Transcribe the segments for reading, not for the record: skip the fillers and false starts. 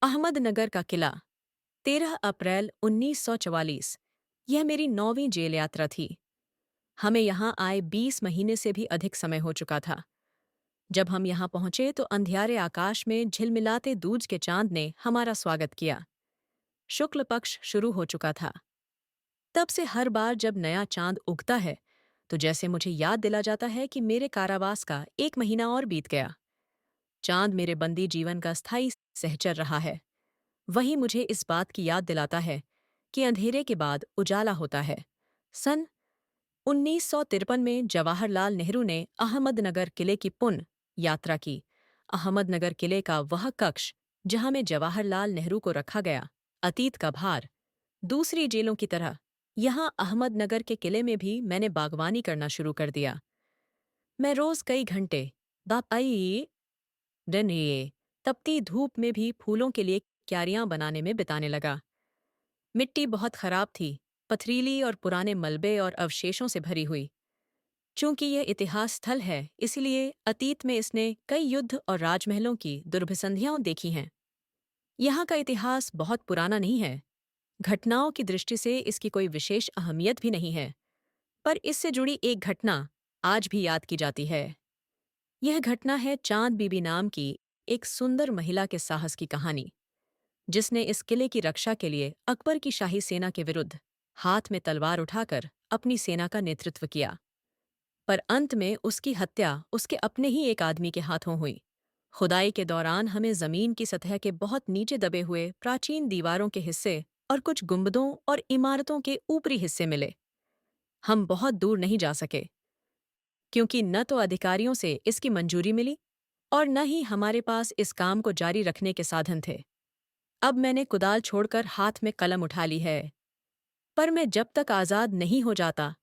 अहमदनगर का किला 13 अप्रैल 1944। यह मेरी 9वीं जेल यात्रा थी। हमें यहाँ आए 20 महीने से भी अधिक समय हो चुका था। जब हम यहाँ पहुंचे तो अंधियारे आकाश में झिलमिलाते दूज के चांद ने हमारा स्वागत किया। शुक्ल पक्ष शुरू हो चुका था। तब से हर बार जब नया चांद उगता है तो जैसे मुझे याद दिला जाता है कि मेरे कारावास का 1 महीना और बीत गया। चांद मेरे बंदी जीवन का स्थायी सहचर रहा है। वही मुझे इस बात की याद दिलाता है कि अंधेरे के बाद उजाला होता है। सन 1953 में जवाहरलाल नेहरू ने अहमदनगर किले की पुण्य यात्रा की। अहमदनगर किले का वह कक्ष जहां में जवाहरलाल नेहरू को रखा गया, अतीत का भार। दूसरी जेलों की तरह यहां अहमदनगर के किले में भी मैंने बागवानी करना शुरू कर दिया। मैं रोज कई घंटे बाप आई दिन ये तपती धूप में भी फूलों के लिए क्यारियां बनाने में बिताने लगा। मिट्टी बहुत खराब थी, पथरीली और पुराने मलबे और अवशेषों से भरी हुई। चूंकि यह इतिहास स्थल है, इसलिए अतीत में इसने कई युद्ध और राजमहलों की दुर्भिसंधियां देखी हैं। यहाँ का इतिहास बहुत पुराना नहीं है। घटनाओं की दृष्टि से इसकी कोई विशेष अहमियत भी नहीं है, पर इससे जुड़ी एक घटना आज भी याद की जाती है। यह घटना है चांद बीबी नाम की एक सुंदर महिला के साहस की कहानी, जिसने इस किले की रक्षा के लिए अकबर की शाही सेना के विरुद्ध हाथ में तलवार उठाकर अपनी सेना का नेतृत्व किया। पर अंत में उसकी हत्या उसके अपने ही एक आदमी के हाथों हुई। खुदाई के दौरान हमें जमीन की सतह के बहुत नीचे दबे हुए प्राचीन दीवारों के हिस्से और कुछ गुंबदों और इमारतों के ऊपरी हिस्से मिले। हम बहुत दूर नहीं जा सके, क्योंकि न तो अधिकारियों से इसकी मंजूरी मिली और न ही हमारे पास इस काम को जारी रखने के साधन थे। अब मैंने कुदाल छोड़कर हाथ में कलम उठा ली है, पर मैं जब तक आज़ाद नहीं हो जाता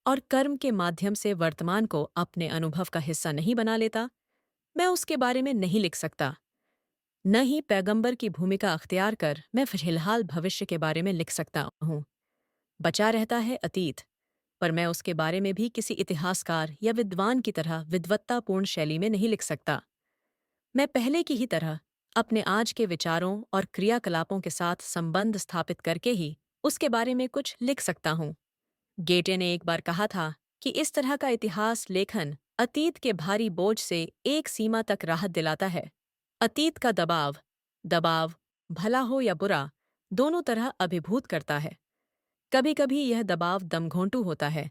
और कर्म के माध्यम से वर्तमान को अपने अनुभव का हिस्सा नहीं बना लेता, मैं उसके बारे में नहीं लिख सकता। न ही पैगंबर की भूमिका अख्तियार कर मैं फिलहाल भविष्य के बारे में लिख सकता हूँ। बचा रहता है अतीत, पर मैं उसके बारे में भी किसी इतिहासकार या विद्वान की तरह विद्वत्तापूर्ण शैली में नहीं लिख सकता। मैं पहले की ही तरह अपने आज के विचारों और क्रियाकलापों के साथ संबंध स्थापित करके ही उसके बारे में कुछ लिख सकता हूँ। गेटे ने एक बार कहा था कि इस तरह का इतिहास लेखन अतीत के भारी बोझ से एक सीमा तक राहत दिलाता है। अतीत का दबाव दबाव भला हो या बुरा, दोनों तरह अभिभूत करता है। कभी कभी यह दबाव दमघोंटू होता है,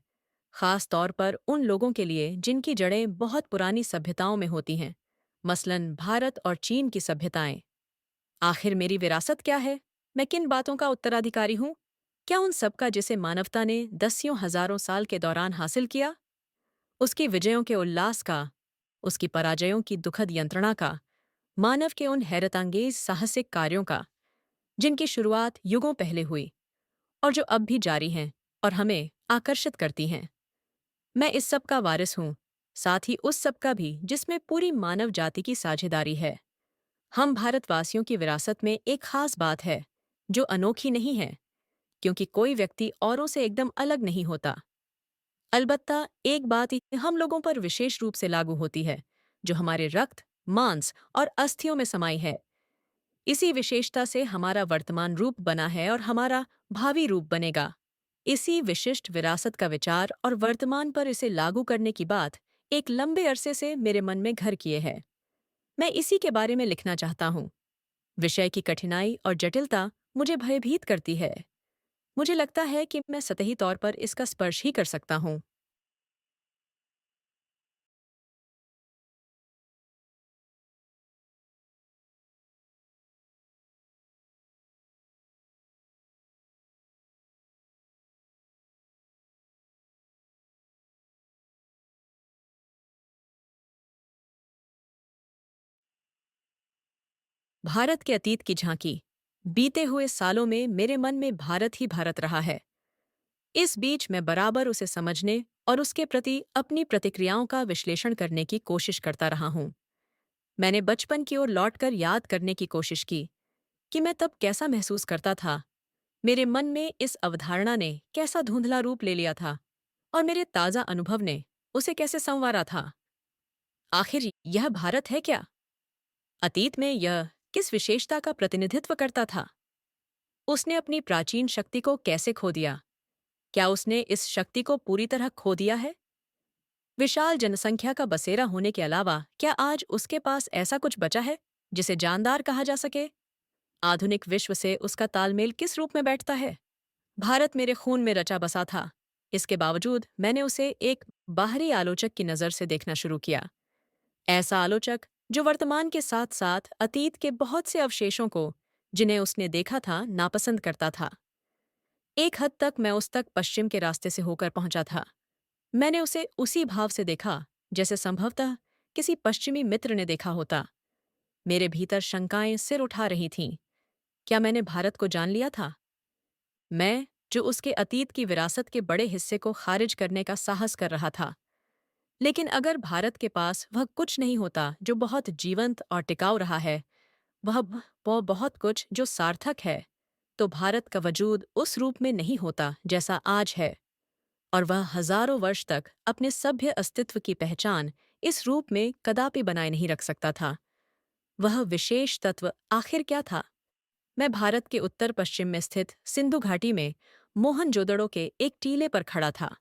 खास तौर पर उन लोगों के लिए जिनकी जड़ें बहुत पुरानी सभ्यताओं में होती हैं, मसलन भारत और चीन की सभ्यताएं। आखिर मेरी विरासत क्या है? मैं किन बातों का उत्तराधिकारी हूँ? क्या उन सब का जिसे मानवता ने दसियों हजारों साल के दौरान हासिल किया? उसकी विजयों के उल्लास का, उसकी पराजयों की दुखद यंत्रणा का, मानव के उन हैरतअंगेज साहसिक कार्यों का, जिनकी शुरुआत युगों पहले हुई और जो अब भी जारी हैं और हमें आकर्षित करती हैं। मैं इस सब का वारिस हूँ, साथ ही उस सब का भी जिसमें पूरी मानव जाति की साझेदारी है। हम भारतवासियों की विरासत में एक खास बात है, जो अनोखी नहीं है, क्योंकि कोई व्यक्ति औरों से एकदम अलग नहीं होता। अलबत्ता एक बात हम लोगों पर विशेष रूप से लागू होती है, जो हमारे रक्त, मांस और अस्थियों में समाई है। इसी विशेषता से हमारा वर्तमान रूप बना है और हमारा भावी रूप बनेगा। इसी विशिष्ट विरासत का विचार और वर्तमान पर इसे लागू करने की बात एक लंबे अरसे से मेरे मन में घर किए है। मैं इसी के बारे में लिखना चाहता हूँ। विषय की कठिनाई और जटिलता मुझे भयभीत करती है। मुझे लगता है कि मैं सतही तौर पर इसका स्पर्श ही कर सकता हूँ। भारत के अतीत की झांकी। बीते हुए सालों में मेरे मन में भारत ही भारत रहा है। इस बीच मैं बराबर उसे समझने और उसके प्रति अपनी प्रतिक्रियाओं का विश्लेषण करने की कोशिश करता रहा हूँ। मैंने बचपन की ओर लौटकर याद करने की कोशिश की कि मैं तब कैसा महसूस करता था। मेरे मन में इस अवधारणा ने कैसा धुंधला रूप ले लिया था और मेरे ताज़ा अनुभव ने उसे कैसे संवारा था। आखिर यह भारत है क्या? अतीत में यह किस विशेषता का प्रतिनिधित्व करता था? उसने अपनी प्राचीन शक्ति को कैसे खो दिया? क्या उसने इस शक्ति को पूरी तरह खो दिया है? विशाल जनसंख्या का बसेरा होने के अलावा क्या आज उसके पास ऐसा कुछ बचा है जिसे जानदार कहा जा सके? आधुनिक विश्व से उसका तालमेल किस रूप में बैठता है? भारत मेरे खून में रचा बसा था। इसके बावजूद मैंने उसे एक बाहरी आलोचक की नज़र से देखना शुरू किया। ऐसा आलोचक जो वर्तमान के साथ साथ अतीत के बहुत से अवशेषों को, जिन्हें उसने देखा था, नापसंद करता था। एक हद तक मैं उस तक पश्चिम के रास्ते से होकर पहुंचा था। मैंने उसे उसी भाव से देखा जैसे संभवतः किसी पश्चिमी मित्र ने देखा होता। मेरे भीतर शंकाएं सिर उठा रही थीं। क्या मैंने भारत को जान लिया था? मैं, जो उसके अतीत की विरासत के बड़े हिस्से को खारिज करने का साहस कर रहा था। लेकिन अगर भारत के पास वह कुछ नहीं होता जो बहुत जीवंत और टिकाऊ रहा है, वह वो बहुत कुछ जो सार्थक है, तो भारत का वजूद उस रूप में नहीं होता जैसा आज है, और वह हजारों वर्ष तक अपने सभ्य अस्तित्व की पहचान इस रूप में कदापि बनाए नहीं रख सकता था। वह विशेष तत्व आखिर क्या था? मैं भारत के उत्तर पश्चिम में स्थित सिंधु घाटी में मोहनजोदड़ो के एक टीले पर खड़ा था।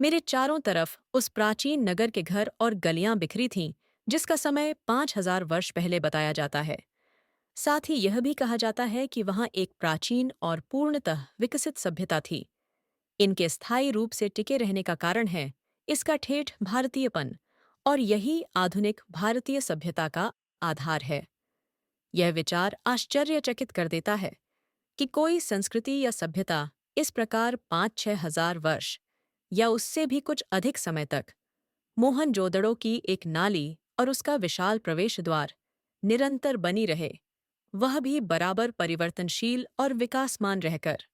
मेरे चारों तरफ उस प्राचीन नगर के घर और गलियां बिखरी थीं, जिसका समय 5,000 वर्ष पहले बताया जाता है। साथ ही यह भी कहा जाता है कि वहां एक प्राचीन और पूर्णतः विकसित सभ्यता थी। इनके स्थायी रूप से टिके रहने का कारण है इसका ठेठ भारतीयपन, और यही आधुनिक भारतीय सभ्यता का आधार है। यह विचार आश्चर्यचकित कर देता है कि कोई संस्कृति या सभ्यता इस प्रकार 5-6 हजार वर्ष या उससे भी कुछ अधिक समय तक मोहनजोदड़ो की एक नाली और उसका विशाल प्रवेश द्वार निरंतर बनी रहे, वह भी बराबर परिवर्तनशील और विकासमान रहकर।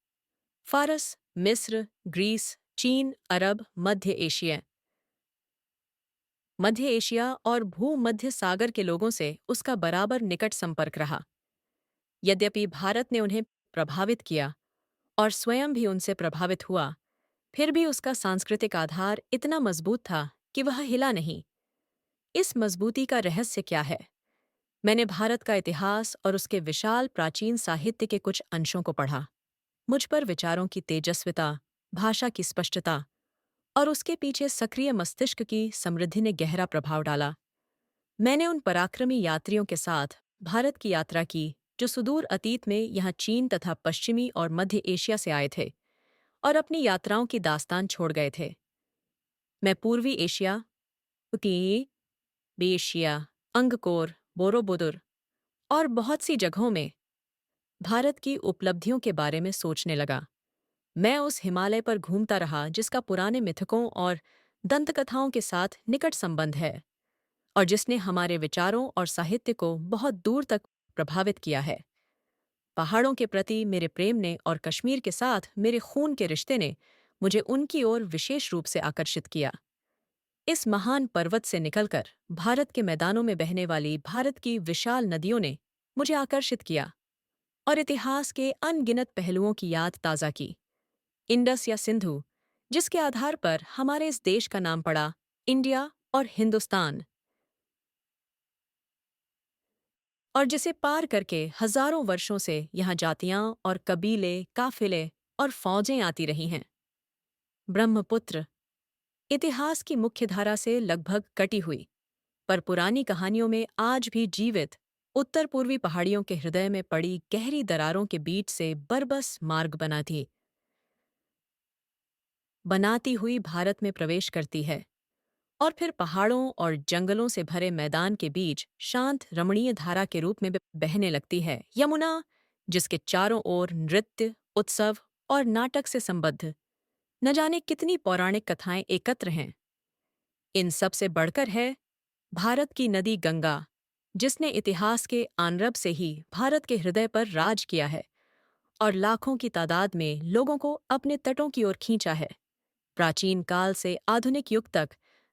फारस, मिस्र, ग्रीस, चीन, अरब, मध्य एशिया और भूमध्य सागर के लोगों से उसका बराबर निकट संपर्क रहा। यद्यपि भारत ने उन्हें प्रभावित किया और स्वयं भी उनसे प्रभावित हुआ, फिर भी उसका सांस्कृतिक आधार इतना मजबूत था कि वह हिला नहीं। इस मजबूती का रहस्य क्या है? मैंने भारत का इतिहास और उसके विशाल प्राचीन साहित्य के कुछ अंशों को पढ़ा। मुझ पर विचारों की तेजस्विता, भाषा की स्पष्टता और उसके पीछे सक्रिय मस्तिष्क की समृद्धि ने गहरा प्रभाव डाला। मैंने उन पराक्रमी यात्रियों के साथ भारत की यात्रा की जो सुदूर अतीत में यहाँ चीन तथा पश्चिमी और मध्य एशिया से आए थे और अपनी यात्राओं की दास्तान छोड़ गए थे। मैं पूर्वी एशिया, उटी, बेशिया, अंगकोर, बोरोबुदुर और बहुत सी जगहों में भारत की उपलब्धियों के बारे में सोचने लगा। मैं उस हिमालय पर घूमता रहा जिसका पुराने मिथकों और दंतकथाओं के साथ निकट संबंध है और जिसने हमारे विचारों और साहित्य को बहुत दूर तक प्रभावित किया है। पहाड़ों के प्रति मेरे प्रेम ने और कश्मीर के साथ मेरे खून के रिश्ते ने मुझे उनकी ओर विशेष रूप से आकर्षित किया। इस महान पर्वत से निकलकर भारत के मैदानों में बहने वाली भारत की विशाल नदियों ने मुझे आकर्षित किया और इतिहास के अनगिनत पहलुओं की याद ताज़ा की। इंडस या सिंधु, जिसके आधार पर हमारे इस देश का नाम पड़ा इंडिया और हिंदुस्तान, और जिसे पार करके हजारों वर्षों से यहाँ जातियां और कबीले, काफिले और फौजें आती रही हैं। ब्रह्मपुत्र इतिहास की मुख्यधारा से लगभग कटी हुई, पर पुरानी कहानियों में आज भी जीवित उत्तर पूर्वी पहाड़ियों के हृदय में पड़ी गहरी दरारों के बीच से बरबस मार्ग बनाती हुई भारत में प्रवेश करती है और फिर पहाड़ों और जंगलों से भरे मैदान के बीच शांत रमणीय धारा के रूप में बहने लगती है यमुना, जिसके चारों ओर नृत्य, उत्सव और नाटक से संबद्ध न जाने कितनी पौराणिक कथाएं एकत्र हैं। इन सब से बढ़कर है भारत की नदी गंगा, जिसने इतिहास के आनरब से ही भारत के हृदय पर राज किया है और लाखों की तादाद में लोगों को अपने तटों की ओर खींचा है। प्राचीन काल से आधुनिक युग तक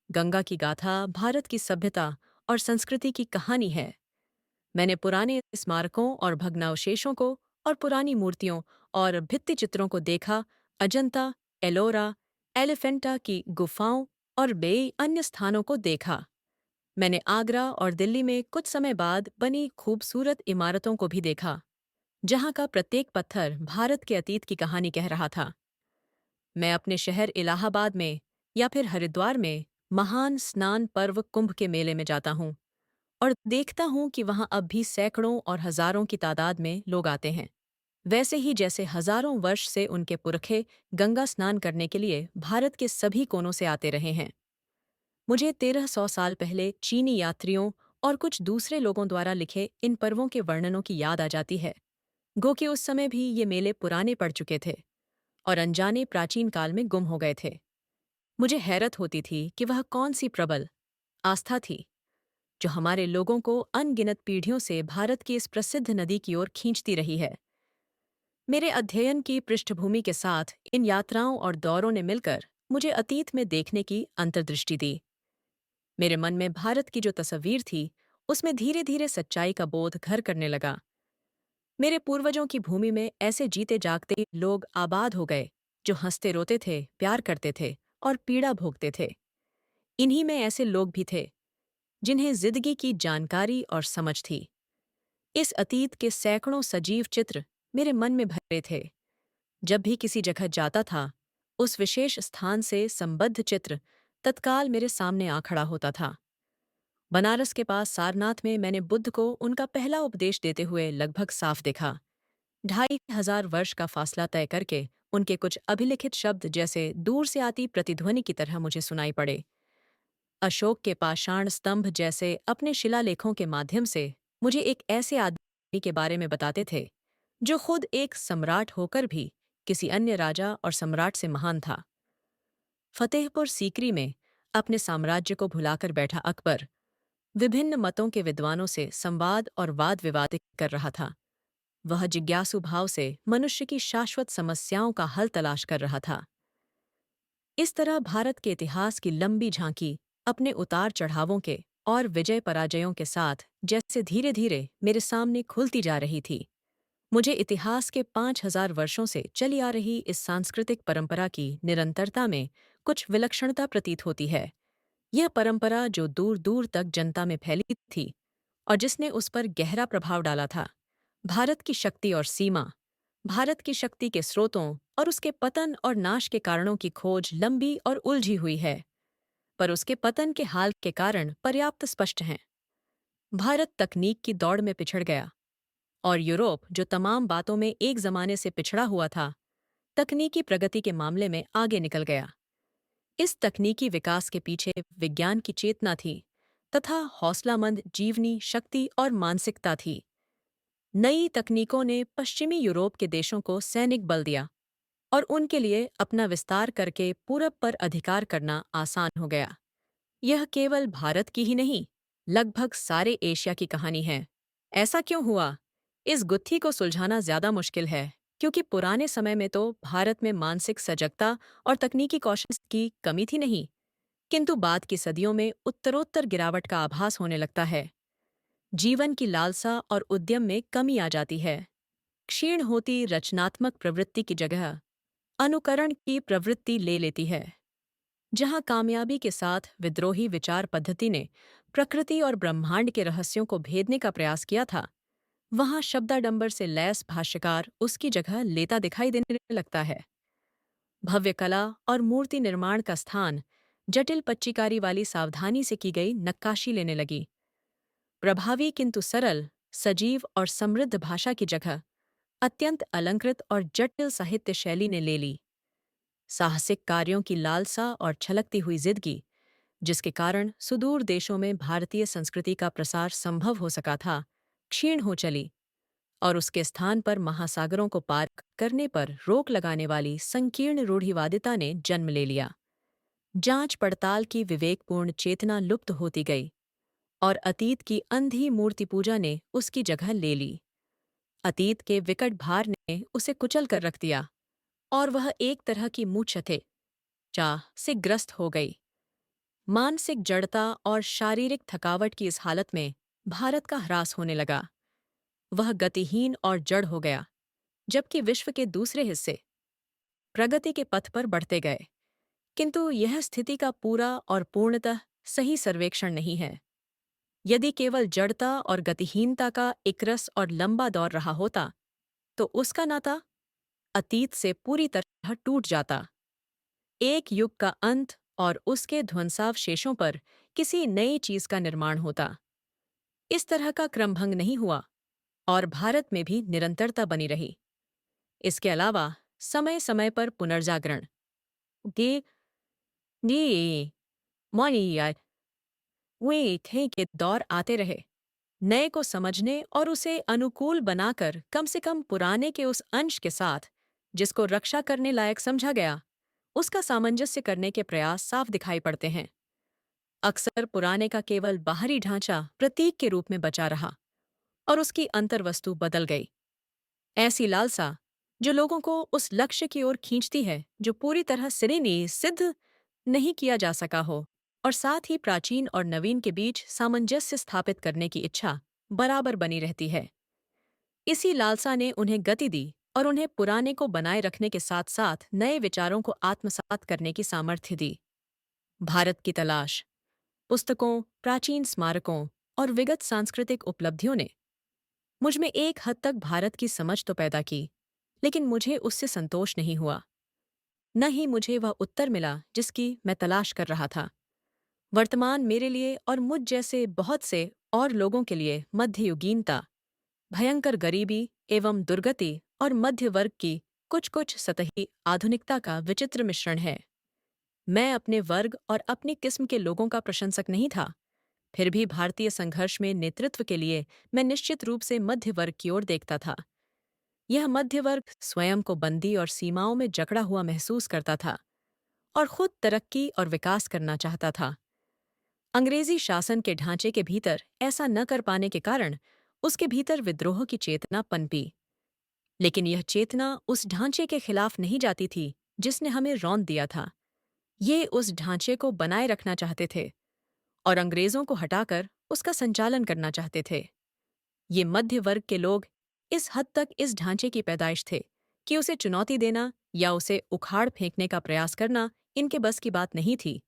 गंगा की गाथा भारत की सभ्यता और संस्कृति की कहानी है। मैंने पुराने स्मारकों और भग्नावशेषों को और पुरानी मूर्तियों और भित्ति चित्रों को देखा, अजंता, एलोरा, एलिफेंटा की गुफाओं और अन्य स्थानों को देखा। मैंने आगरा और दिल्ली में कुछ समय बाद बनी खूबसूरत इमारतों को भी देखा, जहाँ का प्रत्येक पत्थर भारत के अतीत की कहानी कह रहा था। मैं अपने शहर इलाहाबाद में या फिर हरिद्वार में महान स्नान पर्व कुंभ के मेले में जाता हूँ और देखता हूँ कि वहाँ अब भी सैकड़ों और हजारों की तादाद में लोग आते हैं, वैसे ही जैसे हजारों वर्ष से उनके पुरखे गंगा स्नान करने के लिए भारत के सभी कोनों से आते रहे हैं। मुझे 1300 साल पहले चीनी यात्रियों और कुछ दूसरे लोगों द्वारा लिखे इन पर्वों के वर्णनों की याद आ जाती है। गो कि उस समय भी ये मेले पुराने पड़ चुके थे और अनजाने प्राचीन काल में गुम हो गए थे। मुझे हैरत होती थी कि वह कौन सी प्रबल आस्था थी जो हमारे लोगों को अनगिनत पीढ़ियों से भारत की इस प्रसिद्ध नदी की ओर खींचती रही है। मेरे अध्ययन की पृष्ठभूमि के साथ इन यात्राओं और दौरों ने मिलकर मुझे अतीत में देखने की अंतर्दृष्टि दी। मेरे मन में भारत की जो तस्वीर थी, उसमें धीरे धीरे सच्चाई का बोध घर करने लगा। मेरे पूर्वजों की भूमि में ऐसे जीते जागते लोग आबाद हो गए, जो हंसते रोते थे, प्यार करते थे और पीड़ा भोगते थे। इन्हीं में ऐसे लोग भी थे जिन्हें जिंदगी की जानकारी और समझ थी। इस अतीत के सैकड़ों सजीव चित्र मेरे मन में भरे थे। जब भी किसी जगह जाता था, उस विशेष स्थान से संबद्ध चित्र तत्काल मेरे सामने आ खड़ा होता था। बनारस के पास सारनाथ में मैंने बुद्ध को उनका पहला उपदेश देते हुए लगभग साफ देखा। 2500 वर्ष का फासला तय करके उनके कुछ अभिलिखित शब्द जैसे दूर से आती प्रतिध्वनि की तरह मुझे सुनाई पड़े। अशोक के पाषाण स्तंभ जैसे अपने शिलालेखों के माध्यम से मुझे एक ऐसे आदमी के बारे में बताते थे जो खुद एक सम्राट होकर भी किसी अन्य राजा और सम्राट से महान था। फतेहपुर सीकरी में अपने साम्राज्य को भुलाकर बैठा अकबर विभिन्न मतों के विद्वानों से संवाद और वाद विवाद कर रहा था। वह जिज्ञासु भाव से मनुष्य की शाश्वत समस्याओं का हल तलाश कर रहा था। इस तरह भारत के इतिहास की लंबी झांकी अपने उतार चढ़ावों के और विजय पराजयों के साथ जैसे धीरे धीरे मेरे सामने खुलती जा रही थी। मुझे इतिहास के 5000 वर्षों से चली आ रही इस सांस्कृतिक परंपरा की निरंतरता में कुछ विलक्षणता प्रतीत होती है। यह परंपरा जो दूर दूर तक जनता में फैली थी और जिसने उस पर गहरा प्रभाव डाला था। भारत की शक्ति और सीमा, भारत की शक्ति के स्रोतों और उसके पतन और नाश के कारणों की खोज लंबी और उलझी हुई है, पर उसके पतन के हाल के कारण पर्याप्त स्पष्ट हैं। भारत तकनीक की दौड़ में पिछड़ गया और यूरोप, जो तमाम बातों में एक जमाने से पिछड़ा हुआ था, तकनीकी प्रगति के मामले में आगे निकल गया। इस तकनीकी विकास के पीछे विज्ञान की चेतना थी तथा हौसलामंद जीवनी शक्ति और मानसिकता थी। नई तकनीकों ने पश्चिमी यूरोप के देशों को सैनिक बल दिया और उनके लिए अपना विस्तार करके पूरब पर अधिकार करना आसान हो गया। यह केवल भारत की ही नहीं, लगभग सारे एशिया की कहानी है। ऐसा क्यों हुआ? इस गुत्थी को सुलझाना ज्यादा मुश्किल है, क्योंकि पुराने समय में तो भारत में मानसिक सजगता और तकनीकी कौशल की कमी थी नहीं, किंतु बाद की सदियों में उत्तरोत्तर गिरावट का आभास होने लगता है। जीवन की लालसा और उद्यम में कमी आ जाती है। क्षीण होती रचनात्मक प्रवृत्ति की जगह अनुकरण की प्रवृत्ति ले लेती है। जहां कामयाबी के साथ विद्रोही विचार पद्धति ने प्रकृति और ब्रह्मांड के रहस्यों को भेदने का प्रयास किया था, वहां शब्दाडंबर से लैस भाष्यकार उसकी जगह लेता दिखाई देने लगता है। भव्य कला और मूर्ति निर्माण का स्थान जटिल पच्चीकारी वाली सावधानी से की गई नक्काशी लेने लगी। प्रभावी किंतु सरल, सजीव और समृद्ध भाषा की जगह अत्यंत अलंकृत और जटिल साहित्य शैली ने ले ली। साहसिक कार्यों की लालसा और छलकती हुई जिंदगी, जिसके कारण सुदूर देशों में भारतीय संस्कृति का प्रसार संभव हो सका था, क्षीण हो चली और उसके स्थान पर महासागरों को पार करने पर रोक लगाने वाली संकीर्ण रूढ़िवादिता ने जन्म ले लिया। जांच पड़ताल की विवेकपूर्ण चेतना लुप्त होती गई और अतीत की अंधी मूर्ति पूजा ने उसकी जगह ले ली। अतीत के विकट भार ने उसे कुचल कर रख दिया और वह एक तरह की मूर्छित चाह से ग्रस्त हो गई। मानसिक जड़ता और शारीरिक थकावट की इस हालत में भारत का ह्रास होने लगा। वह गतिहीन और जड़ हो गया, जबकि विश्व के दूसरे हिस्से प्रगति के पथ पर बढ़ते गए। किंतु यह स्थिति का पूरा और पूर्णतः सही सर्वेक्षण नहीं है। यदि केवल जड़ता और गतिहीनता का एक रस और लंबा दौर रहा होता तो उसका नाता अतीत से पूरी तरह टूट जाता। एक युग का अंत और उसके ध्वंसावशेषों पर किसी नई चीज का निर्माण होता। इस तरह का क्रमभंग नहीं हुआ और भारत में भी निरंतरता बनी रही। इसके अलावा समय समय पर पुनर्जागरण गे नी मनी वे थे के दौर आते रहे, नए को समझने और उसे अनुकूल बनाकर कम से कम पुराने के उस अंश के साथ जिसको रक्षा करने लायक समझा गया उसका सामंजस्य करने के प्रयास साफ दिखाई पड़ते हैं। अक्सर पुराने का केवल बाहरी ढांचा प्रतीक के रूप में बचा रहा और उसकी अंतर्वस्तु बदल गई। ऐसी लालसा जो लोगों को उस लक्ष्य की ओर खींचती है जो पूरी तरह सिद्ध नहीं किया जा सका हो, और साथ ही प्राचीन और नवीन के बीच सामंजस्य स्थापित करने की इच्छा बराबर बनी रहती है। इसी लालसा ने उन्हें गति दी और उन्हें पुराने को बनाए रखने के साथ साथ नए विचारों को आत्मसात करने की सामर्थ्य दी। भारत की तलाश, पुस्तकों, प्राचीन स्मारकों और विगत सांस्कृतिक उपलब्धियों ने मुझ में एक हद तक भारत की समझ तो पैदा की, लेकिन मुझे उससे संतोष नहीं हुआ। न ही मुझे वह उत्तर मिला जिसकी मैं तलाश कर रहा था। वर्तमान मेरे लिए और मुझ जैसे बहुत से और लोगों के लिए मध्ययुगीनता, भयंकर गरीबी एवं दुर्गति और मध्य वर्ग की कुछ कुछ सतही आधुनिकता का विचित्र मिश्रण है। मैं अपने वर्ग और अपनी किस्म के लोगों का प्रशंसक नहीं था, फिर भी भारतीय संघर्ष में नेतृत्व के लिए मैं निश्चित रूप से मध्य वर्ग की ओर देखता था। यह मध्य वर्ग स्वयं को बंदी और सीमाओं में जकड़ा हुआ महसूस करता था और खुद तरक्की और विकास करना चाहता था। अंग्रेजी शासन के ढांचे के भीतर ऐसा न कर पाने के कारण उसके भीतर विद्रोह की चेतना पनपी। लेकिन यह चेतना उस ढांचे के खिलाफ नहीं जाती थी जिसने हमें रौंद दिया था। ये उस ढांचे को बनाए रखना चाहते थे और अंग्रेजों को हटाकर उसका संचालन करना चाहते थे। ये मध्य वर्ग के लोग इस हद तक इस ढांचे की पैदाइश थे कि उसे चुनौती देना या उसे उखाड़ फेंकने का प्रयास करना इनके बस की बात नहीं थी।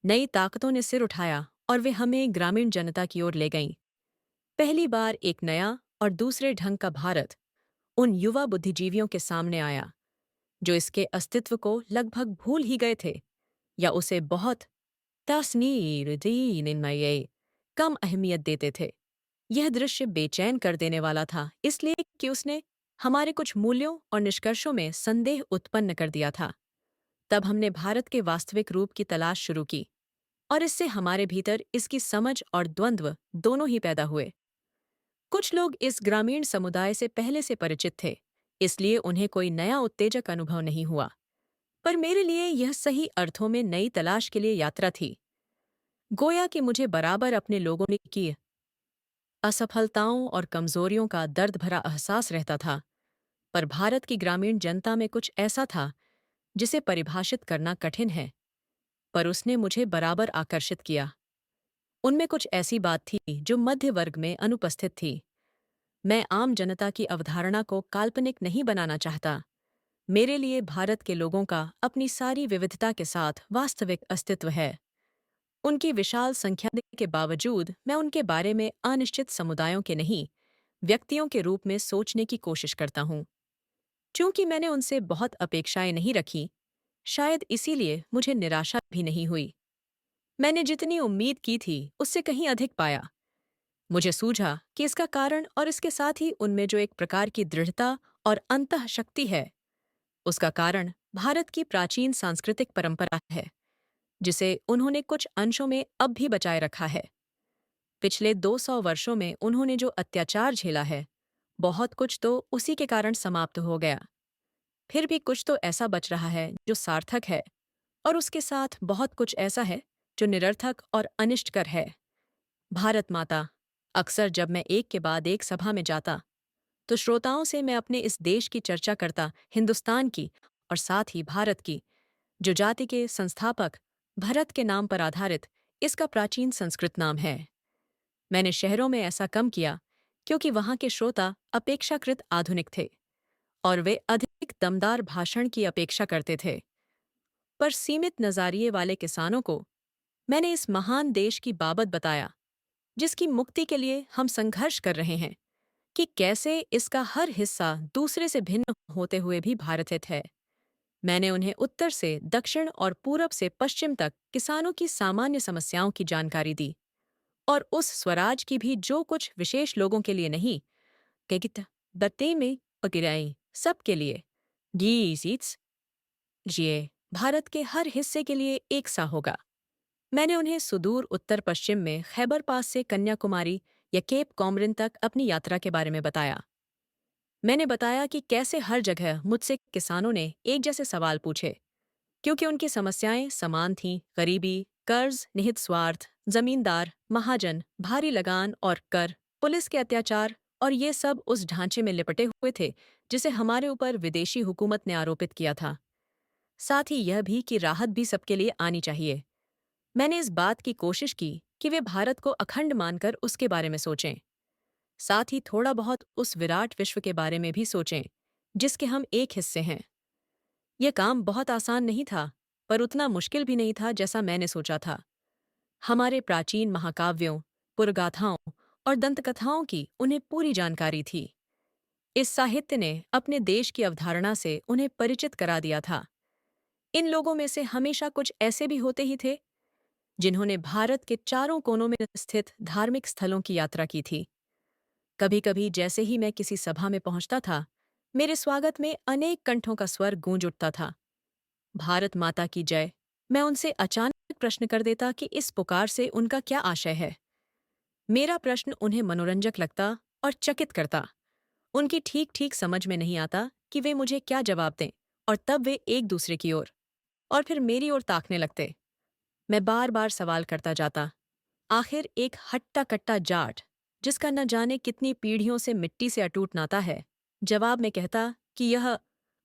नई ताकतों ने सिर उठाया और वे हमें ग्रामीण जनता की ओर ले गईं। पहली बार एक नया और दूसरे ढंग का भारत उन युवा बुद्धिजीवियों के सामने आया जो इसके अस्तित्व को लगभग भूल ही गए थे या उसे बहुत तस्नीर कम अहमियत देते थे। यह दृश्य बेचैन कर देने वाला था इसलिए कि उसने हमारे कुछ मूल्यों और निष्कर्षों में संदेह उत्पन्न कर दिया था। तब हमने भारत के वास्तविक रूप की तलाश शुरू की और इससे हमारे भीतर इसकी समझ और द्वंद्व दोनों ही पैदा हुए। कुछ लोग इस ग्रामीण समुदाय से पहले से परिचित थे, इसलिए उन्हें कोई नया उत्तेजक अनुभव नहीं हुआ, पर मेरे लिए यह सही अर्थों में नई तलाश के लिए यात्रा थी। गोया कि मुझे बराबर अपने लोगों ने की असफलताओं और कमजोरियों का दर्द भरा एहसास रहता था, पर भारत की ग्रामीण जनता में कुछ ऐसा था जिसे परिभाषित करना कठिन है, पर उसने मुझे बराबर आकर्षित किया। उनमें कुछ ऐसी बात थी जो मध्य वर्ग में अनुपस्थित थी। मैं आम जनता की अवधारणा को काल्पनिक नहीं बनाना चाहता। मेरे लिए भारत के लोगों का अपनी सारी विविधता के साथ वास्तविक अस्तित्व है। उनकी विशाल संख्या के बावजूद मैं उनके बारे में अनिश्चित समुदायों के नहीं, व्यक्तियों के रूप में सोचने की कोशिश करता हूँ। चूंकि मैंने उनसे बहुत अपेक्षाएं नहीं रखी, शायद इसीलिए मुझे निराशा भी नहीं हुई। मैंने जितनी उम्मीद की थी उससे कहीं अधिक पाया। मुझे सूझा कि इसका कारण और इसके साथ ही उनमें जो एक प्रकार की दृढ़ता और अंतःशक्ति है, उसका कारण भारत की प्राचीन सांस्कृतिक परंपरा है जिसे उन्होंने कुछ अंशों में अब भी बचाए रखा है। पिछले 200 वर्षों में उन्होंने जो अत्याचार झेला है, बहुत कुछ तो उसी के कारण समाप्त हो गया। फिर भी कुछ तो ऐसा बच रहा है जो सार्थक है, और उसके साथ बहुत कुछ ऐसा है जो निरर्थक और अनिष्टकर है। भारत माता। अक्सर जब मैं एक के बाद एक सभा में जाता तो श्रोताओं से मैं अपने इस देश की चर्चा करता, हिंदुस्तान की और साथ ही भारत की, जो जाति के संस्थापक भरत के नाम पर आधारित इसका प्राचीन संस्कृत नाम है। मैंने शहरों में ऐसा कम किया क्योंकि वहां के श्रोता अपेक्षाकृत आधुनिक थे और वे अधिक दमदार भाषण की अपेक्षा करते थे। पर सीमित नज़ारिए वाले किसानों को मैंने इस महान देश की बाबत बताया जिसकी मुक्ति के लिए हम संघर्ष कर रहे हैं, कि कैसे इसका हर हिस्सा दूसरे से भिन्न होते हुए भी भारतहित है। मैंने उन्हें उत्तर से दक्षिण और पूरब से पश्चिम तक किसानों की सामान्य समस्याओं की जानकारी दी, और उस स्वराज की भी जो कुछ विशेष लोगों के लिए नहीं, केकित दत्ते में अगिराई सबके लिए डी सीट्स ये भारत के हर हिस्से के लिए एक सा होगा। मैंने उन्हें सुदूर उत्तर पश्चिम में खैबर पास से कन्याकुमारी या केप कॉमरिन तक अपनी यात्रा के बारे में बताया। मैंने बताया कि कैसे हर जगह मुझसे किसानों ने एक जैसे सवाल पूछे, क्योंकि उनकी समस्याएं समान थीं: गरीबी, कर्ज, निहित स्वार्थ, जमींदार, महाजन, भारी लगान और कर, पुलिस के अत्याचार, और ये सब उस ढांचे में लिपटे हुए थे जिसे हमारे ऊपर विदेशी हुकूमत ने आरोपित किया था। साथ ही यह भी कि राहत भी सबके लिए आनी चाहिए। मैंने इस बात की कोशिश की कि वे भारत को अखंड मानकर उसके बारे में सोचें, साथ ही थोड़ा बहुत उस विराट विश्व के बारे में भी सोचें जिसके हम एक हिस्से हैं। यह काम बहुत आसान नहीं था, पर उतना मुश्किल भी नहीं था जैसा मैंने सोचा था। हमारे प्राचीन महाकाव्यों, पुरगाथाओं और दंतकथाओं की उन्हें पूरी जानकारी थी। इस साहित्य ने अपने देश की अवधारणा से उन्हें परिचित करा दिया था। इन लोगों में से हमेशा कुछ ऐसे भी होते ही थे जिन्होंने भारत के चारों कोनों में स्थित धार्मिक स्थलों की यात्रा की थी। कभी-कभी जैसे ही मैं किसी सभा में पहुंचता था, मेरे स्वागत में अनेक कंठों का स्वर गूंज उठता था, भारत माता की जय। मैं उनसे अचानक प्रश्न कर देता कि इस पुकार से उनका क्या आशय है। मेरा प्रश्न उन्हें मनोरंजक लगता और चकित करता। उनकी ठीक ठीक समझ में नहीं आता कि वे मुझे क्या जवाब दें, और तब वे एक दूसरे की ओर और फिर मेरी ओर ताकने लगते। मैं बार बार सवाल करता जाता। आखिर एक हट्टा कट्टा जाट, जिसका न जाने कितनी पीढ़ियों से मिट्टी से अटूट नाता है, जवाब में कहता कि यह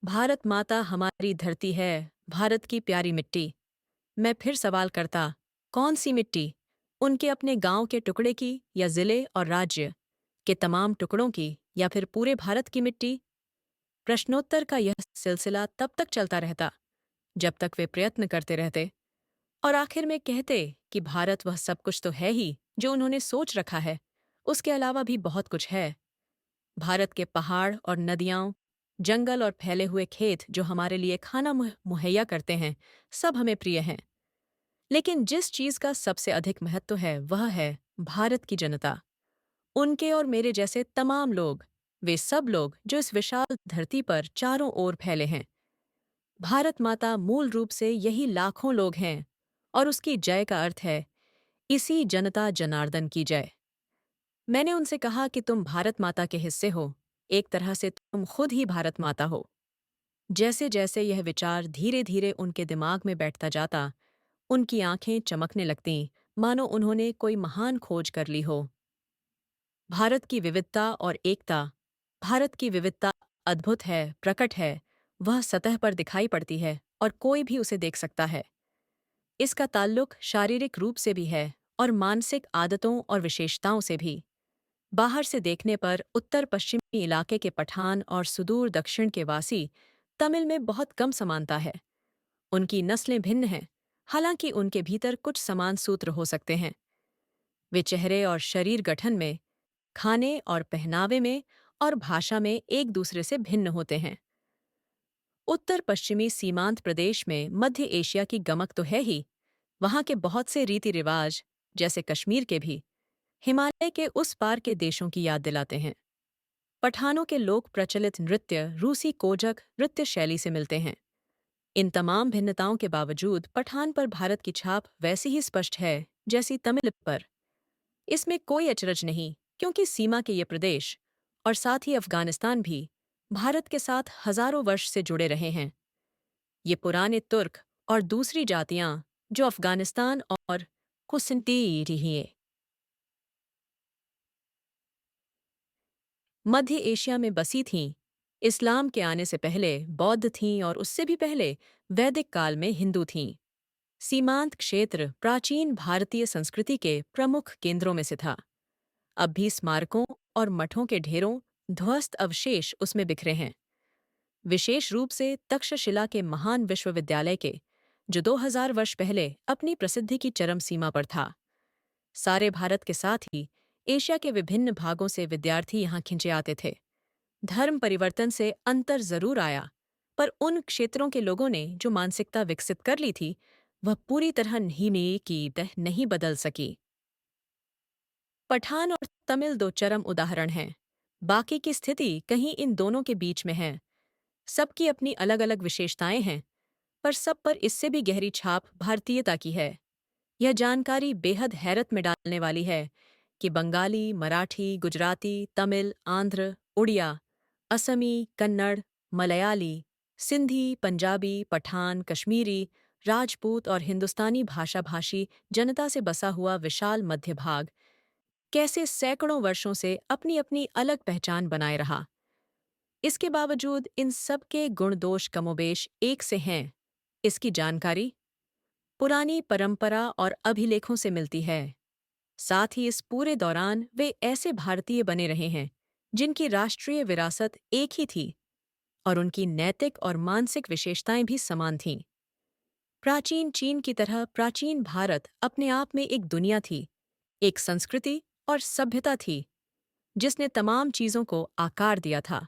भारत माता हमारी धरती है, भारत की प्यारी मिट्टी। मैं फिर सवाल करता, कौन सी मिट्टी? उनके अपने गांव के टुकड़े की, या जिले और राज्य के तमाम टुकड़ों की, या फिर पूरे भारत की मिट्टी? प्रश्नोत्तर का यह सिलसिला तब तक चलता रहता जब तक वे प्रयत्न करते रहते, और आखिर में कहते कि भारत वह सब कुछ तो है ही जो उन्होंने सोच रखा है, उसके अलावा भी बहुत कुछ है। भारत के पहाड़ और नदियाँ, जंगल और फैले हुए खेत जो हमारे लिए खाना मुहैया करते हैं, सब हमें प्रिय हैं। लेकिन जिस चीज़ का सबसे अधिक महत्व है वह है भारत की जनता। उनके और मेरे जैसे तमाम लोग, वे सब लोग जो इस विशाल धरती पर चारों ओर फैले हैं। भारत माता मूल रूप से यही लाखों लोग हैं, और उसकी जय का अर्थ है इसी जनता जनार्दन की जय। मैंने उनसे कहा कि तुम भारत माता के हिस्से हो, एक तरह से तुम खुद ही भारत माता हो। जैसे जैसे यह विचार धीरे धीरे उनके दिमाग में बैठता जाता, उनकी आंखें चमकने लगतीं, मानो उन्होंने कोई महान खोज कर ली हो। भारत की विविधता और एकता, भारत की विविधता अद्भुत है, प्रकट है, वह सतह पर दिखाई पड़ती है और कोई भी उसे देख सकता है। इसका ताल्लुक शारीरिक रूप से भी है और मानसिक आदतों और विशेषताओं से भी। बाहर से देखने पर उत्तर पश्चिमी इलाके के पठान और सुदूर दक्षिण के वासी तमिल में बहुत कम समानता है। उनकी नस्लें भिन्न हैं, हालांकि उनके भीतर कुछ समान सूत्र हो सकते हैं। वे चेहरे और शरीर गठन में, खाने और पहनावे में और भाषा में एक दूसरे से भिन्न होते हैं। उत्तर पश्चिमी सीमांत प्रदेश में मध्य एशिया की गमक तो है ही, वहाँ के बहुत से रीति रिवाज, जैसे कश्मीर के भी, हिमालय के उस पार के देशों की याद दिलाते हैं। पठानों के लोक प्रचलित नृत्य रूसी कोजक नृत्य शैली से मिलते हैं। इन तमाम भिन्नताओं के बावजूद पठान पर भारत की छाप वैसी ही स्पष्ट है जैसी तमिल पर। इसमें कोई अचरज नहीं, क्योंकि सीमा के ये प्रदेश, और साथ ही अफगानिस्तान भी, भारत के साथ हजारों वर्ष से जुड़े रहे हैं। ये पुराने तुर्क और दूसरी जातियां जो अफगानिस्तान और कुसिनतीरिये मध्य एशिया में बसी थीं, इस्लाम के आने से पहले बौद्ध थीं और उससे भी पहले वैदिक काल में हिंदू थीं। सीमांत क्षेत्र प्राचीन भारतीय संस्कृति के प्रमुख केंद्रों में से था। अब भी स्मारकों और मठों के ढेरों ध्वस्त अवशेष उसमें बिखरे हैं, विशेष रूप से तक्षशिला के महान विश्वविद्यालय के, जो 2000 वर्ष पहले अपनी प्रसिद्धि की चरम सीमा पर था। सारे भारत के साथ ही एशिया के विभिन्न भागों से विद्यार्थी यहाँ खिंचे आते थे। धर्म परिवर्तन से अंतर जरूर आया, पर उन क्षेत्रों के लोगों ने जो मानसिकता विकसित कर ली थी, वह पूरी तरह नहीं की तह नहीं बदल सकी। पठान और तमिल दो चरम उदाहरण हैं। बाकी की स्थिति कहीं इन दोनों के बीच में है। सबकी अपनी अलग अलग विशेषताएं हैं, पर सब पर इससे भी गहरी छाप भारतीयता की है। यह जानकारी बेहद हैरत में डालने वाली है कि बंगाली, मराठी, गुजराती, तमिल, आंध्र, उड़िया, असमी, कन्नड़, मलयाली, सिंधी, पंजाबी, पठान, कश्मीरी, राजपूत और हिंदुस्तानी भाषाभाषी जनता से बसा हुआ विशाल मध्य भाग कैसे सैकड़ों वर्षों से अपनी अपनी अलग पहचान बनाए रहा। इसके बावजूद इन सब के गुण दोष कमोबेश एक से हैं। इसकी जानकारी पुरानी परंपरा और अभिलेखों से मिलती है। साथ ही इस पूरे दौरान वे ऐसे भारतीय बने रहे हैं जिनकी राष्ट्रीय विरासत एक ही थी और उनकी नैतिक और मानसिक विशेषताएं भी समान थीं। प्राचीन चीन की तरह प्राचीन भारत अपने आप में एक दुनिया थी, एक संस्कृति और सभ्यता थी जिसने तमाम चीजों को आकार दिया था।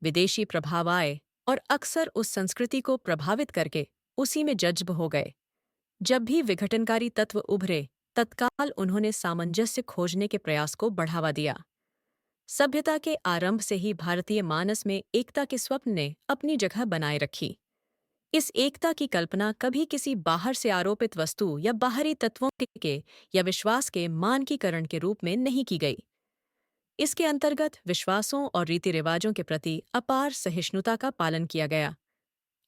विदेशी प्रभाव आए और अक्सर उस संस्कृति को प्रभावित करके उसी में जज्ब हो गए। जब भी विघटनकारी तत्व उभरे, तत्काल उन्होंने सामंजस्य खोजने के प्रयास को बढ़ावा दिया। सभ्यता के आरंभ से ही भारतीय मानस में एकता के स्वप्न ने अपनी जगह बनाए रखी। इस एकता की कल्पना कभी किसी बाहर से आरोपित वस्तु या बाहरी तत्वों के या विश्वास के मानकीकरण के रूप में नहीं की गई। इसके अंतर्गत विश्वासों और रीति रिवाजों के प्रति अपार सहिष्णुता का पालन किया गया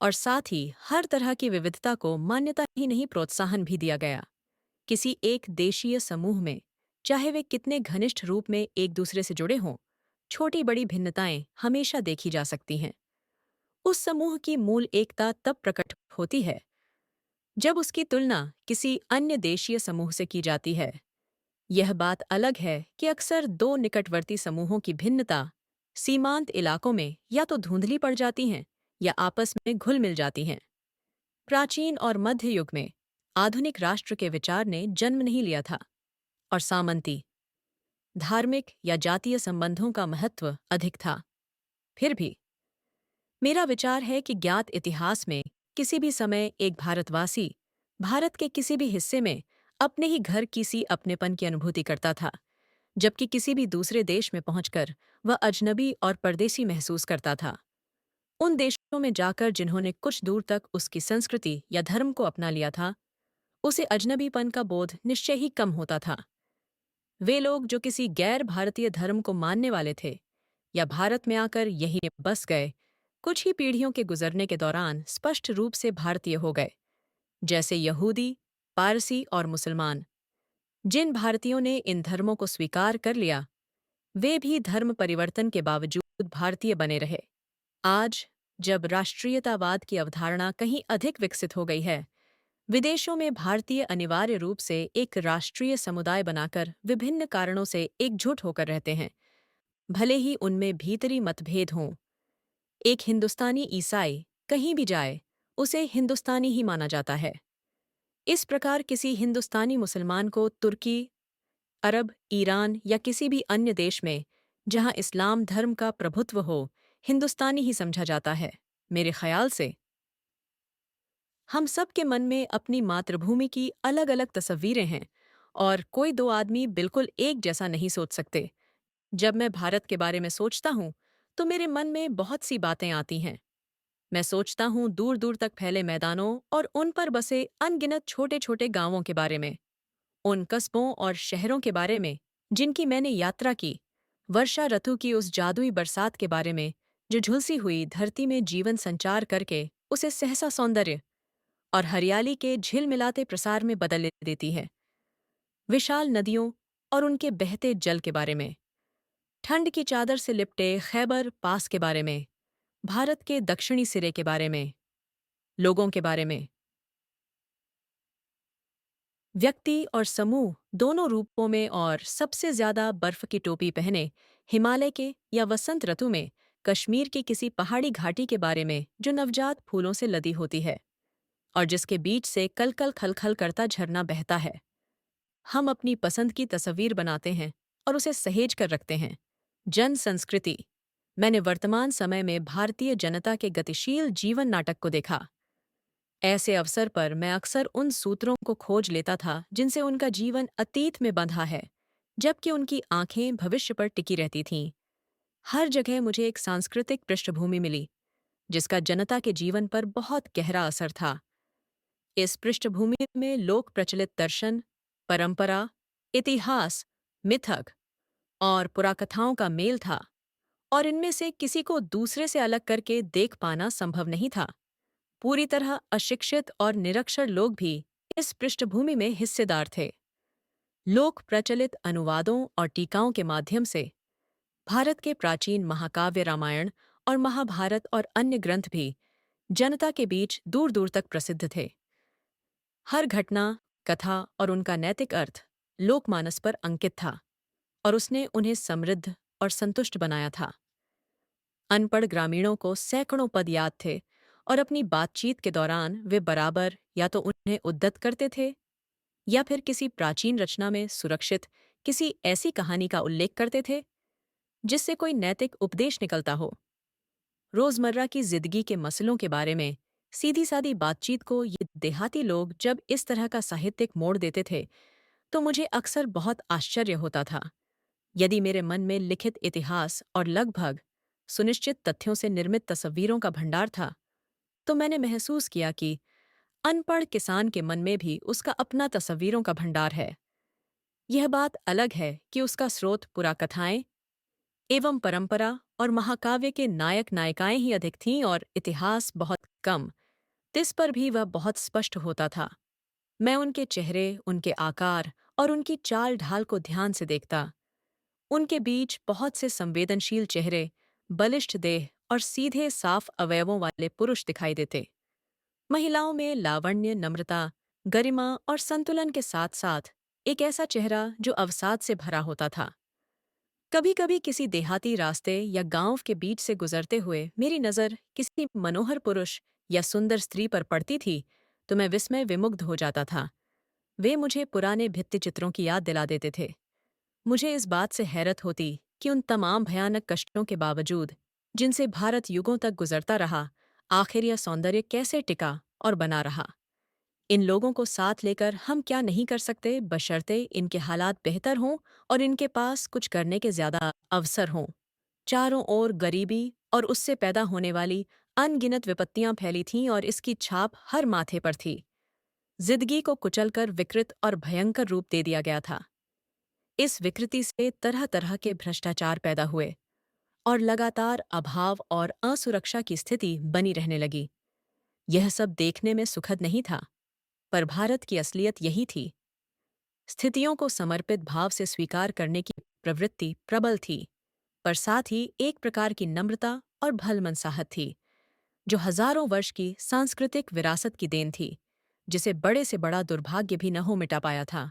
और साथ ही हर तरह की विविधता को मान्यता ही नहीं प्रोत्साहन भी दिया गया। किसी एक देशीय समूह में, चाहे वे कितने घनिष्ठ रूप में एक दूसरे से जुड़े हों, छोटी बड़ी भिन्नताएं हमेशा देखी जा सकती हैं। उस समूह की मूल एकता तब प्रकट होती है जब उसकी तुलना किसी अन्य देशीय समूह से की जाती है। यह बात अलग है कि अक्सर दो निकटवर्ती समूहों की भिन्नता सीमांत इलाकों में या तो धुंधली पड़ जाती हैं या आपस में घुल मिल जाती हैं। प्राचीन और मध्य युग में आधुनिक राष्ट्र के विचार ने जन्म नहीं लिया था और सामंती, धार्मिक या जातीय संबंधों का महत्व अधिक था। फिर भी मेरा विचार है कि ज्ञात इतिहास में किसी भी समय एक भारतवासी भारत के किसी भी हिस्से में अपने ही घर की सी अपनेपन की अनुभूति करता था, जबकि किसी भी दूसरे देश में पहुंचकर वह अजनबी और परदेसी महसूस करता था। उन देशों में जाकर जिन्होंने कुछ दूर तक उसकी संस्कृति या धर्म को अपना लिया था, उसे अजनबीपन का बोध निश्चय ही कम होता था। वे लोग जो किसी गैर भारतीय धर्म को मानने वाले थे या भारत में आकर यहीं बस गए, कुछ ही पीढ़ियों के गुजरने के दौरान स्पष्ट रूप से भारतीय हो गए, जैसे यहूदी, पारसी और मुसलमान। जिन भारतीयों ने इन धर्मों को स्वीकार कर लिया, वे भी धर्म परिवर्तन के बावजूद भारतीय बने रहे। आज, जब राष्ट्रीयतावाद की अवधारणा कहीं अधिक विकसित हो गई है, विदेशों में भारतीय अनिवार्य रूप से एक राष्ट्रीय समुदाय बनाकर विभिन्न कारणों से एकजुट होकर रहते हैं, भले ही उनमें भीतरी मतभेद हों। एक हिंदुस्तानी ईसाई कहीं भी जाए, उसे हिंदुस्तानी ही माना जाता है। इस प्रकार किसी हिंदुस्तानी मुसलमान को तुर्की, अरब, ईरान या किसी भी अन्य देश में जहां इस्लाम धर्म का प्रभुत्व हो, हिंदुस्तानी ही समझा जाता है। मेरे ख्याल से हम सब के मन में अपनी मातृभूमि की अलग अलग तस्वीरें हैं और कोई दो आदमी बिल्कुल एक जैसा नहीं सोच सकते। जब मैं भारत के बारे में सोचता हूँ तो मेरे मन में बहुत सी बातें आती हैं। मैं सोचता हूँ दूर दूर तक फैले मैदानों और उन पर बसे अनगिनत छोटे छोटे गांवों के बारे में, उन कस्बों और शहरों के बारे में जिनकी मैंने यात्रा की, वर्षा ऋतु की उस जादुई बरसात के बारे में जो झुलसी हुई धरती में जीवन संचार करके उसे सहसा सौंदर्य और हरियाली के झिलमिलाते प्रसार में बदल देती है, विशाल नदियों और उनके बहते जल के बारे में, ठंड की चादर से लिपटे खैबर पास के बारे में, भारत के दक्षिणी सिरे के बारे में, लोगों के बारे में। व्यक्ति और समूह दोनों रूपों में और सबसे ज्यादा बर्फ की टोपी पहने हिमालय के या वसंत ऋतु में कश्मीर की किसी पहाड़ी घाटी के बारे में जो नवजात फूलों से लदी होती है और जिसके बीच से कलकल खलखल करता झरना बहता है। हम अपनी पसंद की तस्वीर बनाते हैं और उसे सहेज कर रखते हैं। जन संस्कृति। मैंने वर्तमान समय में भारतीय जनता के गतिशील जीवन नाटक को देखा। ऐसे अवसर पर मैं अक्सर उन सूत्रों को खोज लेता था जिनसे उनका जीवन अतीत में बंधा है, जबकि उनकी आंखें भविष्य पर टिकी रहती थीं। हर जगह मुझे एक सांस्कृतिक पृष्ठभूमि मिली, जिसका जनता के जीवन पर बहुत गहरा असर था। इस पृष्ठभूमि में लोक प्रचलित दर्शन, परंपरा, इतिहास, मिथक और पुराकथाओं का मेल था, और इनमें से किसी को दूसरे से अलग करके देख पाना संभव नहीं था। पूरी तरह अशिक्षित और निरक्षर लोग भी इस पृष्ठभूमि में हिस्सेदार थे। लोक प्रचलित अनुवादों और टीकाओं के माध्यम से भारत के प्राचीन महाकाव्य रामायण और महाभारत और अन्य ग्रंथ भी जनता के बीच दूर दूर तक प्रसिद्ध थे। हर घटना, कथा और उनका नैतिक अर्थ लोकमानस पर अंकित था, और उसने उन्हें समृद्ध और संतुष्ट बनाया था। अनपढ़ ग्रामीणों को सैकड़ों पद याद थे, और अपनी बातचीत के दौरान वे बराबर या तो उन्हें उद्धत करते थे या फिर किसी प्राचीन रचना में सुरक्षित किसी ऐसी कहानी का उल्लेख करते थे जिससे कोई नैतिक उपदेश निकलता हो। रोजमर्रा की जिंदगी के मसलों के बारे में सीधी सादी बातचीत को ये देहाती लोग जब इस तरह का साहित्यिक मोड़ देते थे, तो मुझे अक्सर बहुत आश्चर्य होता था। यदि मेरे मन में लिखित इतिहास और लगभग सुनिश्चित तथ्यों से निर्मित तस्वीरों का भंडार था, तो मैंने महसूस किया कि अनपढ़ किसान के मन में भी उसका अपना तस्वीरों का भंडार है। यह बात अलग है कि उसका स्रोत पुराकथाएं एवं परंपरा और महाकाव्य के नायक नायिकाएं ही अधिक थीं और इतिहास बहुत कम। तिस पर भी वह बहुत स्पष्ट होता था। मैं उनके चेहरे, उनके आकार और उनकी चाल ढाल को ध्यान से देखता। उनके बीच बहुत से संवेदनशील चेहरे, बलिष्ठ देह और सीधे साफ अवयवों वाले पुरुष दिखाई देते। महिलाओं में लावण्य, नम्रता, गरिमा और संतुलन के साथ साथ एक ऐसा चेहरा जो अवसाद से भरा होता था। कभी कभी किसी देहाती रास्ते या गांव के बीच से गुजरते हुए मेरी नज़र किसी मनोहर पुरुष या सुंदर स्त्री पर पड़ती थी, तो मैं विस्मय विमुग्ध हो जाता था। वे मुझे पुराने भित्ति चित्रों की याद दिला देते थे। मुझे इस बात से हैरत होती कि उन तमाम भयानक कष्टों के बावजूद, जिनसे भारत युगों तक गुजरता रहा, आखिर यह सौंदर्य कैसे टिका और बना रहा। इन लोगों को साथ लेकर हम क्या नहीं कर सकते, बशर्ते इनके हालात बेहतर हों और इनके पास कुछ करने के ज्यादा अवसर हों। चारों ओर गरीबी और उससे पैदा होने वाली अनगिनत विपत्तियां फैली थीं और इसकी छाप हर माथे पर थी। जिंदगी को कुचलकर विकृत और भयंकर रूप दे दिया गया था। इस विकृति से तरह तरह के भ्रष्टाचार पैदा हुए और लगातार अभाव और असुरक्षा की स्थिति बनी रहने लगी। यह सब देखने में सुखद नहीं था, पर भारत की असलियत यही थी। स्थितियों को समर्पित भाव से स्वीकार करने की प्रवृत्ति प्रबल थी, पर साथ ही एक प्रकार की नम्रता और भलमनसाहत थी, जो हजारों वर्ष की सांस्कृतिक विरासत की देन थी, जिसे बड़े से बड़ा दुर्भाग्य भी न हो मिटा पाया था।